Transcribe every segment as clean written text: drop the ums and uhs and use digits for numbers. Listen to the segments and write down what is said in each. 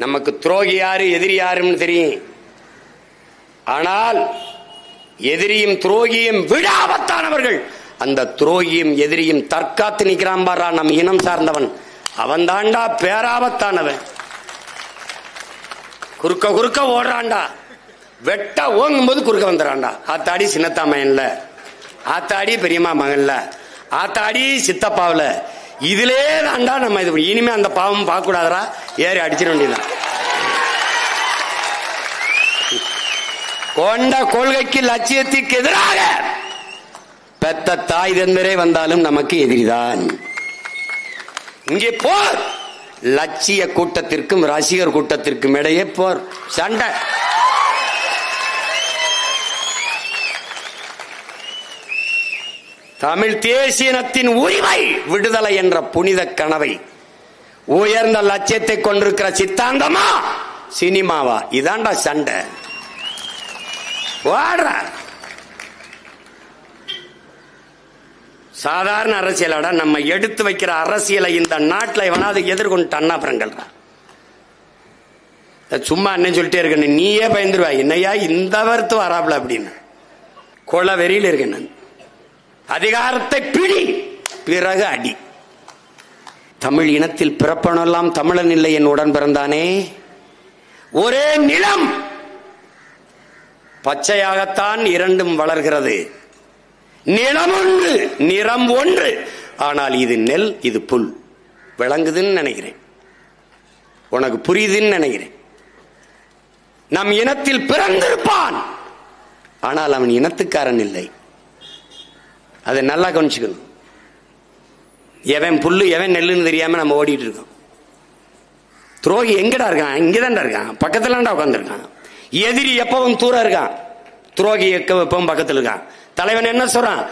நமக்கு துரோகி யாரு எதிரி யாருன்னு தெரியும். ஆனால் எதிரியும் துரோகியும் விட ஆபத்தானவர்கள். அந்த துரோகியும் எதிரியும் தற்காத்து நிற்கிறான் பாரா, நம் இனம் சார்ந்தவன், அவன் தாண்டா பேராபத்தானவன். குறுக்க குறுக்க ஓடுறான்டா, வெட்ட ஓங்கும் போது குறுக்க வந்துடுறான்டா. ஆத்தாடி சின்னத்தாமையன்ல, ஆத்தாடி பெரியம்மா மகன்ல, ஆத்தாடி சித்தப்பாவில, இதுலே தாண்டா நம்ம இது. இனிமே அந்த பாவம் பார்க்க கூடாதரா, ஏறி அடிச்சிட வேண்டியதான். கொண்ட கொள்கைக்கு லட்சியத்துக்கு எதிராக பெத்த தாய் தந்தரே வந்தாலும் நமக்கு எதிரிதான். இங்கே போர், லட்சிய கூட்டத்திற்கும் ரசிகர் கூட்டத்திற்கும் இடையே போர், சண்டை. தமிழ் தேசியனத்தின் உரிமை விடுதலை என்ற புனித கனவை, உயர்ந்த லட்சியத்தை கொண்டிருக்கிற சித்தாந்தமா சினிமாவா? இதாண்டா சண்டை. சாதாரண அரசியலாட நம்ம எடுத்து வைக்கிற அரசியலை இந்த நாட்டில் எவனாவது எதிர்கொண்டு அப்புறங்கள் சும்மா என்ன சொல்லிட்டே இருக்க, நீயே பயந்துருவா, என்னையா இந்த வருத்து வராப்ல அப்படின்னு கொலை வெறியில் இருக்கேன் நான். அதிகாரத்தை பிடி, பிறகு அடி. தமிழ் இனத்தில் பிறப்பனெல்லாம் தமிழன் இல்லை என் உடன் பிறந்தானே. ஒரே நிலம், பச்சையாகத்தான் இரண்டும் வளர்கிறது. நிலம் ஒன்று, நிறம் ஒன்று, ஆனால் இது நெல், இது புல். விளங்குதுன்னு நினைக்கிறேன், உனக்கு புரியுதுன்னு நினைக்கிறேன். நம் இனத்தில் பிறந்திருப்பான், ஆனால் அவன் இனத்துக்காரன் இல்லை. அதை நல்லா கவனிச்சுக்கணும். எவன் புல்லு எவன் நெல்லுன்னு தெரியாம நம்ம ஓடிட்டு இருக்கோம். துரோகி எங்கடா இருக்கான்? இங்கதான்டா இருக்கான், பக்கத்துலடா உட்காந்துருக்கான். எதிரி எப்பவும் தூரம் இருக்கான், துரோகி எப்பவும் பக்கத்தில் இருக்கான். தலைவன் என்ன சொல்றான்?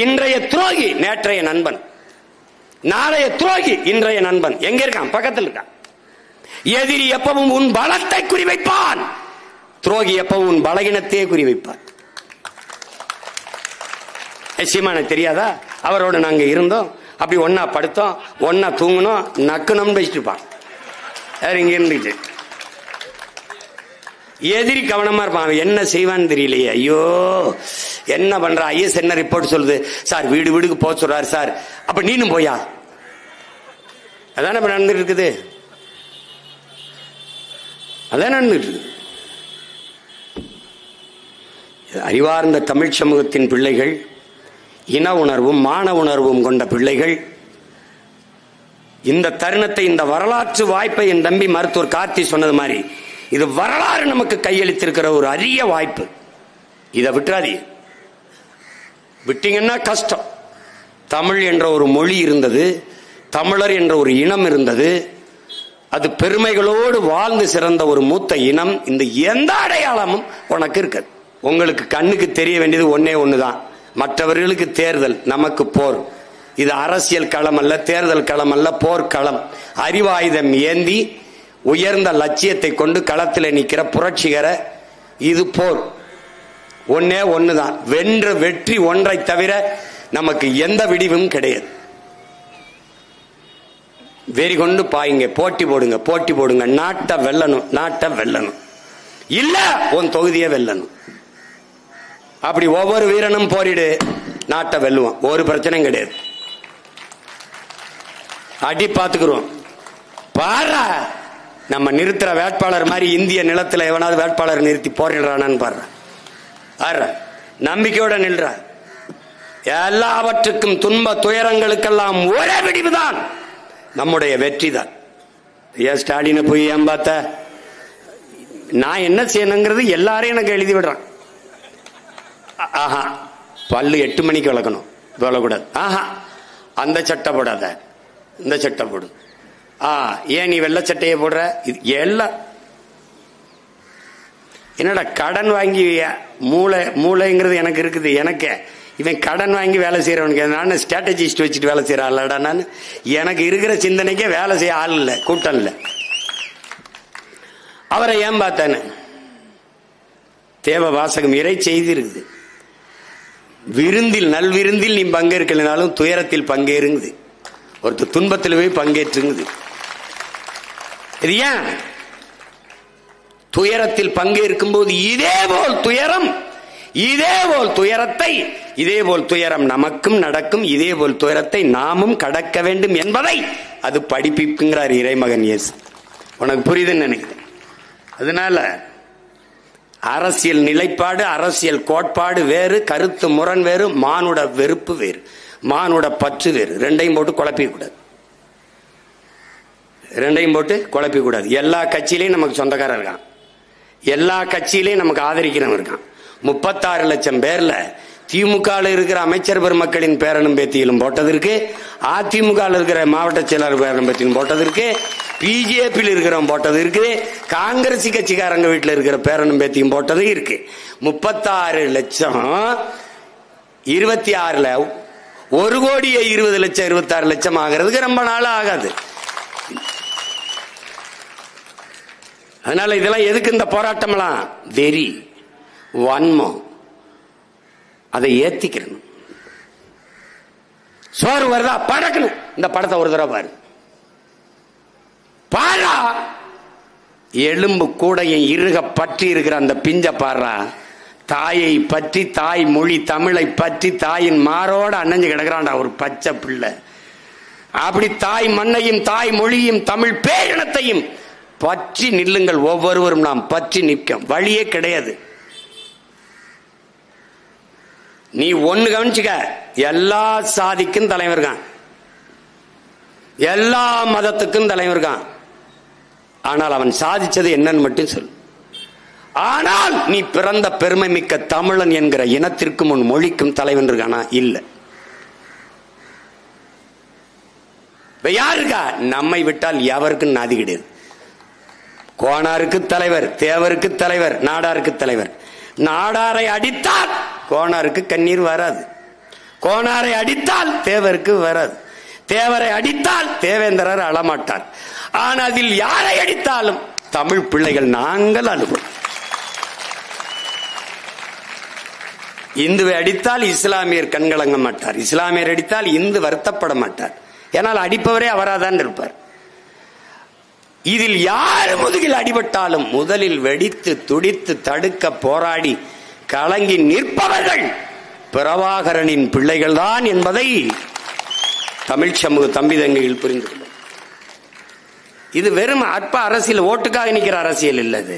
இன்றைய துரோகி நேற்றைய நண்பன், நாளைய துரோகி இன்றைய நண்பன். எங்க இருக்கான்? பக்கத்தில் இருக்கான். எதிரி எப்பவும் உன் பலத்தை குறிவைப்பான், துரோகி எப்பவும் உன் பலகீனத்தையே குறிவைப்பான். சீமானுக்கு தெரியாதா? அவரோட நாங்க இருந்தோம், அப்படி ஒன்னா படுத்தோம், ஒன்னா தூங்கணும், நக்கணும்னு பேசிட்டு இருப்பான். இங்க இருந்துச்சு. எதிரி கவனமா இருப்பான், அவன் என்ன செய்வான்னு தெரியலையே. ஐயோ என்ன பண்ற, ஐஎஸ் என்ன ரிப்போர்ட் சொல்லுது சார், வீடு வீடுக்கு போக சொல்றாரு சார். அப்ப நீனும் போயா? அதான நடந்துட்டு இருக்குது, அதான் நடந்துட்டு இருக்குது. அறிவார்ந்த தமிழ் சமூகத்தின் பிள்ளைகள், இன உணர்வும் மான உணர்வும் கொண்ட பிள்ளைகள், இந்த தருணத்தை, இந்த வரலாற்று வாய்ப்பை என் தம்பி மருத்துவர் கார்த்தி சொன்னது மாதிரி, இது வரலாறு நமக்கு கையளித்திருக்கிற ஒரு அரிய வாய்ப்பு. இதை விட்டுறாதீங்க. விட்டீங்கன்னா கஷ்டம். தமிழ் என்ற ஒரு மொழி இருந்தது, தமிழர் என்ற ஒரு இனம் இருந்தது, அது பெருமைகளோடு வாழ்ந்து சிறந்த ஒரு மூத்த இனம். இந்த எந்த அடையாளமும் உனக்கு இருக்காது. உங்களுக்கு கண்ணுக்கு தெரிய வேண்டியது ஒன்னே ஒண்ணுதான், மற்றவர்களுக்கு தேர்தல், நமக்கு போர். இது அரசியல் களம் அல்ல, தேர்தல் களம் அல்ல, போர்க்களம். அறிவாயுதம் ஏந்தி உயர்ந்த லட்சியத்தை கொண்டு களத்தில் நிற்கிற புரட்சிகர இது போர். ஒன்னே ஒண்ணுதான், வென்ற வெற்றி ஒன்றை தவிர நமக்கு எந்த விடிவும் கிடையாது. வெறி கொண்டு பாயுங்க, போட்டி போடுங்க, போட்டி போடுங்க. நாட்டை வெல்லணும், நாட்டை வெல்லணும், இல்ல உன் தொகுதியை வெல்லணும். அப்படி ஒவ்வொரு வீரனும் போரிடு, நாட்டை வெல்லுவான், ஒரு பிரச்சனையும் கிடையாது. அடி பார்த்துக்கிறோம். பாரா, நம்ம நிறுத்துற வேட்பாளர் மாதிரி இந்திய நிலத்தில் எவனாவது வேட்பாளர் நிறுத்தி போரிடுறானான்னு பாரு. நம்பிக்கையோட நில்ற. எல்லாவற்றுக்கும் துன்ப துயரங்களுக்கெல்லாம் ஒரே விடிவுதான் நம்முடைய வெற்றி தான். ஏன் ஸ்டாலினை போய் ஏன் பார்த்த? நான் என்ன செய்யணுங்கிறது எல்லாரையும் எனக்கு எழுதி விடுறான். ஆஹா, பல்லு 8 மணிக்கு விளக்கணும், விளக்கூடாது. ஆஹா, அந்த சட்டை போடாத, இந்த சட்டை போடு. ஏன் நீ வெள்ளை சட்டையை போடுற? எல்லாம் என்னடா கடன் வாங்கி மூளைங்கிறது எனக்கு இருக்குது. எனக்கு இவன் கடன் வாங்கி வேலை செய்யறவனுக்கு நான் ஸ்ட்ராட்டஜிஸ்ட் வச்சுட்டு வேலை செய்யறான்லடா. நான் எனக்கு இருக்கிற சிந்தனைக்கே வேலை செய்ய ஆள் இல்லை, கூட்டம் இல்லை. அவரை ஏன் பார்த்தானு தேவ வாசகம் இறை செய்தி இருக்குது. விருந்தில் நல்விருந்தில் நீ பங்கேற்கலனாலும் துயரத்தில் பங்கேறுங்குது, ஒருத்தர் துன்பத்தில் போய் பங்கேற்றுங்குது. இது ஏன்? துயரத்தில் பங்கேற்கும் போது இதேபோல் துயரம், இதேபோல் துயரத்தை, இதேபோல் துயரம் நமக்கும் நடக்கும், இதேபோல் துயரத்தை நாமும் கடக்க வேண்டும் என்பதை அது படிப்பிக்குங்கிறார் இறைமகன் இயேசு. உனக்கு புரியுதுன்னு நினைக்கிறேன். அதனால அரசியல் நிலைப்பாடு, அரசியல் கோட்பாடு வேறு, கருத்து முரண் வேறு, மானுட வெறுப்பு வேறு, மானுட பற்று வேறு. ரெண்டையும் போட்டு குழப்பிக்க கூடாது. ரெண்டையும் போட்டு குழப்பிக்க கூடாது. எல்லா கட்சியிலையும் நமக்கு சொந்தக்காரன் இருக்கான், எல்லா கட்சியிலையும் நமக்கு ஆதரிக்கிறவன் இருக்கான். 36 லட்சம் பேர்ல திமுக இருக்கிற அமைச்சர் பெருமக்களின் பேரனும் பேத்தியிலும் போட்டதற்கு, அதிமுக இருக்கிற மாவட்ட செயலாளர் பேரனும் பேத்தியும் போட்டதற்கு, பிஜேபியில் இருக்கிறவன் போட்டது இருக்குது, காங்கிரஸ் கட்சிக்காரங்க வீட்டில் இருக்கிற பேரனும் பேத்தியும் போட்டது இருக்கு. 36 லட்சம் 26ல 1,20,00,000 26 லட்சம் ஆகிறதுக்கு ரொம்ப நாள் ஆகாது. அதனால இதெல்லாம் எதுக்கு இந்த போராட்டம்லாம்? வெறி, வன்மம், அதை ஏத்திக்கணும். சோறு வருதா பறக்கணும். இந்த படத்தை ஒரு தடவை பாரு, பாரா. எலும்பு கூடையை இறுக பற்றி இருக்கிற அந்த பிஞ்ச பாரா. தாயை பற்றி, தாய் மொழி தமிழை பற்றி தாயின் மாரோட அணைஞ்சு கிடக்கிறான்டா ஒரு பச்சை பிள்ளை. அப்படி தாய் மண்ணையும் தாய் மொழியும் தமிழ் பேரினத்தையும் பற்றி நில்லுங்கள். ஒவ்வொருவரும் நாம் பற்றி நிற்கும், வழியே கிடையாது. நீ ஒண்ணு கவனிச்சுக்க, எல்லா சாதிக்கும் தலைவர் இருக்கான், எல்லா மதத்துக்கும் தலைவர் இருக்கான். ஆனால் அவன் சாதிச்சது என்னன்னு மட்டும் சொல். ஆனால் நீ பிறந்த பெருமை மிக்க தமிழன் என்கிற இனத்திற்கும் உன் மொழிக்கும் தலைவன் இருக்கானா? இல்ல. யாருக்கா? நம்மை விட்டால் எவருக்கும் நாதி கிடையாது. கோனாருக்கு தலைவர், தேவருக்கு தலைவர், நாடாருக்கு தலைவர். நாடாரை அடித்தால் கோனாருக்கு கண்ணீர் வராது, கோனாரை அடித்தால் தேவருக்கு வராது, தேவரை அடித்தால் தேவேந்திரர் அழமாட்டார். ஆனால் அதில் யாரை அடித்தாலும் தமிழ் பிள்ளைகள் நாங்கள் அழுவோம். இந்துவை அடித்தால் இஸ்லாமியர் கண்கலங்க மாட்டார், இஸ்லாமியர் அடித்தால் இந்து வருத்தப்பட மாட்டார். ஏனால் அடிப்பவரே அவராதான் இருப்பார். இதில் யார் முதுகில் அடிபட்டாலும் முதலில் வெடித்து துடித்து தடுக்க போராடி கலங்கி நிற்பவர்கள் பிரபாகரனின் பிள்ளைகள் தான் என்பதை தமிழ் சமூக தம்பி தங்கையில் புரிந்து கொள்ளும். இது வெறும் அற்ப அரசியல், ஓட்டுக்காக நிற்கிற அரசியல் இல்லது,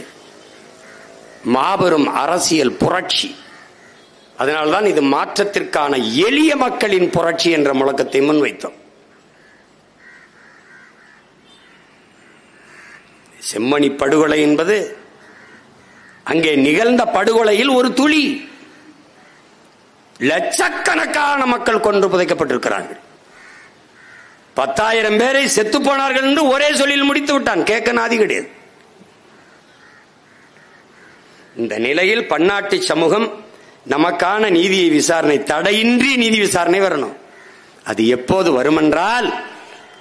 மாபெரும் அரசியல் புரட்சி. அதனால்தான் இது மாற்றத்திற்கான எளிய மக்களின் புரட்சி என்ற முழக்கத்தை முன்வைத்தோம். செம்மணி படுகொலை என்பது அங்கே நிகழ்ந்த படுகொலையில் ஒரு துளி. லட்சக்கணக்கான மக்கள் கொன்று புதைக்கப்பட்டிருக்கிறார்கள். 10,000 பேரை செத்து போனார்கள் என்று ஒரே சொல்லில் முடித்து விட்டான். கேட்க நாதி கிடையாது. இந்த நிலையில் பன்னாட்டு சமூகம் நமக்கான நீதியை விசாரணை, தடையின்றி நீதி விசாரணை வரணும். அது எப்போது வருமென்றால்,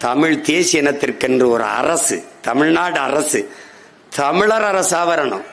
தமிழ் தேசிய இனத்திற்கென்று ஒரு அரசு, தமிழ்நாடு அரசு தமிழர் அரசா வரணும்.